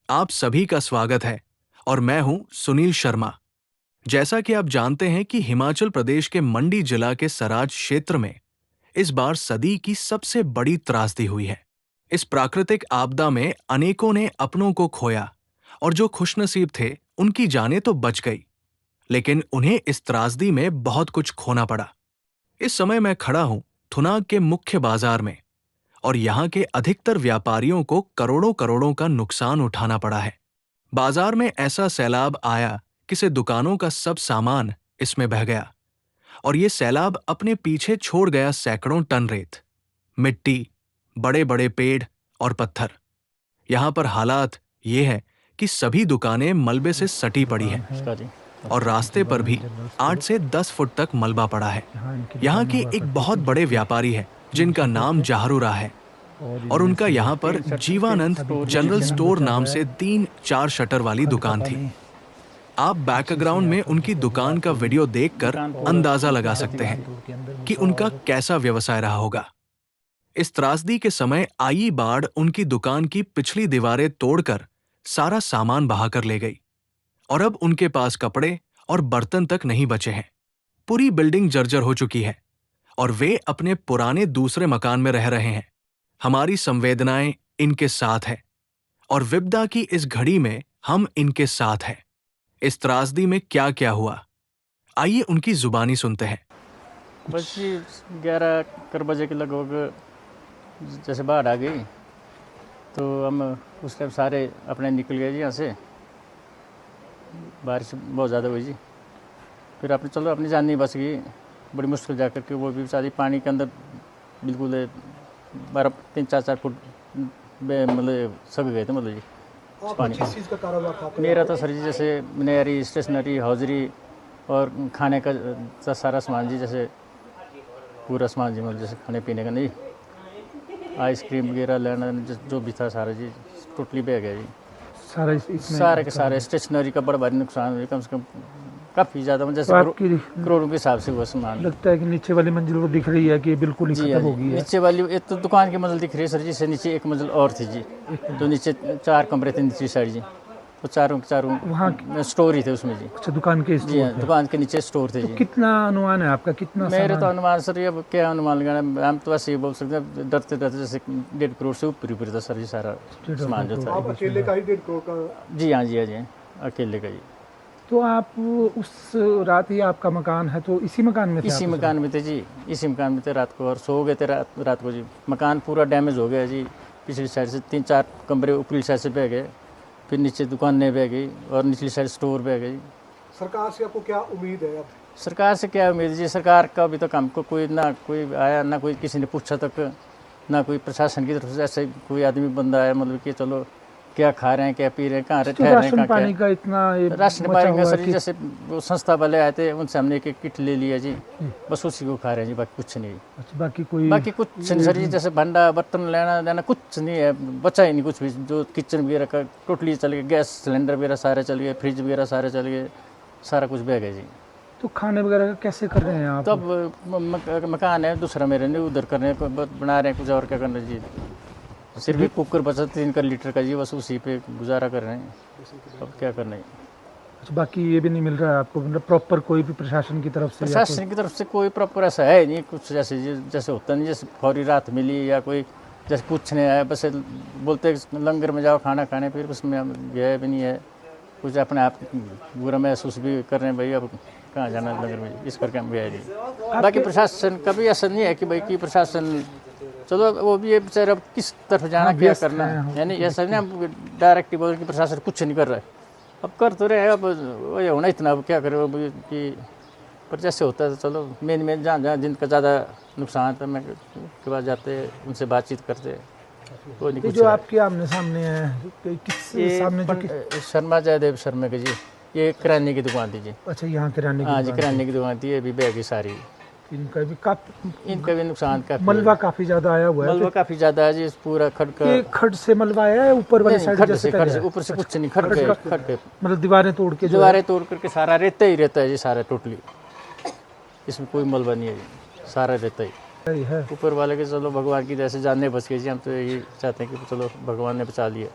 आप सभी का स्वागत है और मैं हूं सुनील शर्मा। जैसा कि आप जानते हैं कि हिमाचल प्रदेश के मंडी जिला के सराज क्षेत्र में इस बार सदी की सबसे बड़ी त्रासदी हुई है। इस प्राकृतिक आपदा में अनेकों ने अपनों को खोया और जो खुशनसीब थे उनकी जानें तो बच गई, लेकिन उन्हें इस त्रासदी में बहुत कुछ खोना पड़ा। इस समय मैं खड़ा हूं थुनाग के मुख्य बाजार में और यहाँ के अधिकतर व्यापारियों को करोड़ों करोड़ों का नुकसान उठाना पड़ा है। बाजार में ऐसा सैलाब आया कि से दुकानों का सब सामान इसमें बह गया और ये सैलाब अपने पीछे छोड़ गया सैकड़ों टन रेत, मिट्टी, बड़े बड़े पेड़ और पत्थर। यहाँ पर हालात ये है कि सभी दुकानें मलबे से सटी पड़ी हैं और रास्ते पर भी 8 से 10 फुट तक मलबा पड़ा है। यहाँ की एक बहुत बड़े व्यापारी है जिनका नाम जहारूरा है और उनका यहाँ पर जीवानंद जनरल स्टोर नाम से 3-4 शटर वाली दुकान थी। आप बैकग्राउंड में उनकी दुकान का वीडियो देखकर अंदाजा लगा सकते हैं कि उनका कैसा व्यवसाय रहा होगा। इस त्रासदी के समय आई बाढ़ उनकी दुकान की पिछली दीवारें तोड़कर सारा सामान बहाकर ले गई और अब उनके पास कपड़े और बर्तन तक नहीं बचे हैं। पूरी बिल्डिंग जर्जर हो चुकी है और वे अपने पुराने दूसरे मकान में रह रहे हैं। हमारी संवेदनाएं इनके साथ है और विपदा की इस घड़ी में हम इनके साथ हैं। इस त्रासदी में क्या क्या हुआ, आइए उनकी जुबानी सुनते हैं। बस जी 11 बजे के लगभग जैसे बाढ़ आ गई तो हम उस टाइम सारे अपने निकल गए जी यहाँ से। बारिश बहुत ज़्यादा हुई जी, फिर अपने चलो अपनी जान नहीं बच गई। बड़ी मुश्किल जा कर के वो भी बेचारी पानी के अंदर बिल्कुल 3-4 फुट मतलब सब गए थे मतलब जी पानी। किस चीज़ का कारोबार था आपका? मेरा तो सर जी जैसे मनेरी, स्टेशनरी, हौजरी और खाने का सारा सामान जी, जैसे पूरा सामान जी, मतलब जैसे खाने पीने का नहीं, आइसक्रीम वगैरह लेना जो भी था सारा जी टोटली बह गया जी। सारे के सारे स्टेशनरी का बड़ा भारी नुकसान हुआ, कम से कम काफ़ी ज़्यादा, मतलब जैसे करोड़ों के हिसाब से वो सामान। लगता है कि नीचे वाली मंजिल वो दिख रही है कि बिल्कुल ही खत्म हो गई है। नीचे वाली एक तो दुकान की मंजिल दिख रही है सर जी, से नीचे एक मंजिल और थी जी, तो नीचे 4 कमरे थे नीचे साइड जी, तो चारों वहाँ स्टोर ही थे उसमें जी। अच्छा, दुकान के जी हाँ, दुकान के नीचे स्टोर थे जी। कितना अनुमान है आपका, कितना मेरे तो अनुमान सर, अब क्या अनुमान लगाना, हम तो ऐसे ही बोल सकते हैं, डरते डरते जैसे 1.5 करोड़ से ऊपर था सर जी सारा सामान जो था। आप अकेले का ही 1.5 करोड़ का? जी हाँ, जी हाँ, जी अकेले का जी। तो आप उस रात ही आपका मकान है तो इसी मकान में थे? इसी मकान में थे जी, इसी मकान में थे रात को, और सो गए थे रात को जी। मकान पूरा डैमेज हो गया जी, पिछली साइड से 3-4 कमरे ऊपरी साइड से बह गए, फिर नीचे दुकानें बह गई और निचली साइड स्टोर बह गई। सरकार से आपको क्या उम्मीद है अब? सरकार से क्या उम्मीद जी, सरकार का अभी तक हमको कोई ना कोई आया, ना कोई किसी ने पूछा तक, ना कोई प्रशासन की तरफ से ऐसे कोई आदमी बंदा आया, मतलब कि चलो क्या खा रहे हैं, क्या पी रहे हैं, कहाँ ठहर रहे हैं, राशन पानी का इतना राशन पानी का सर जी, जैसे वो संस्था वाले आए थे उनसे हमने एक किट ले लिया जी, बस उसी को खा रहे हैं जी, बाकी कुछ नहीं। अच्छा, बाकी कुछ नहीं सर जी, जैसे भंडा बर्तन लेना देना कुछ नहीं है, बचा ही नहीं कुछ भी। जो किचन वगैरह का टोटली चल गया, गैस सिलेंडर वगैरह सारे चल गए, फ्रिज वगैरह सारे चल गए, सारा कुछ बह गया जी। तो खाने वगैरह कैसे कर रहे हैं आप? तो अब मकान है दूसरा मेरे नहीं, उधर कर रहे हैं, बना रहे हैं, कुछ और क्या करना जी। सिर्फ एक कुकर बचा 3 लीटर का जी, बस उसी पे गुजारा कर रहे हैं, अब क्या करना है। अच्छा, बाकी ये भी नहीं मिल रहा है आपको, मतलब प्रॉपर कोई भी प्रशासन की तरफ से? प्रशासन की तरफ से कोई प्रॉपर ऐसा है नहीं कुछ, जैसे होता नहीं, जैसे फौरी राहत मिली या कोई जैसे कुछ नहीं आया, बस बोलते लंगर में जाओ खाना खाने, फिर उसमें हम गए भी नहीं है, कुछ अपने आप बुरा महसूस भी कर रहे हैं, भाई अब कहाँ जाना लंगर में, इस करके हम गए नहीं। बाकी प्रशासन का भी ऐसा नहीं है कि भाई कि प्रशासन, चलो वो भी ये बेचारे अब किस तरफ जाना, क्या करना है, यानी ऐसा नहीं हम डायरेक्ट बोल कि प्रशासन कुछ नहीं कर रहा है, अब कर तो रहे हैं, अब वो होना इतना, अब क्या करें अब कि, पर जैसे होता है चलो मेन जहाँ जिनका ज़्यादा नुकसान था मैं के बाद जाते उनसे बातचीत करते, वो नहीं कुछ। जो आपके आमने सामने है, किस सामने? शर्मा जयदेव शर्मा के जी, ये किराने की दुकान थी जी। अच्छा, यहाँ किराने की? हाँ जी, किराने की दुकान थी, ये भी बह गई सारी। इनका भी नुकसान काफी, मलबा काफी ज्यादा आया हुआ है। मलबा काफी ज्यादा है जी, पूरा खड से मलबा आया है ऊपर वाली साइड? जैसे खड से, ऊपर से कुछ नहीं, खड के मतलब दीवारें तोड़ करके सारा रहता ही रहता है जी, सारा टोटली, इसमें कोई मलबा नहीं है जी, सारा रहता ही है। ऊपर वाले के चलो भगवान की जैसे जानने बच गई जी, हम तो यही चाहते हैं कि चलो भगवान ने बचा लिया।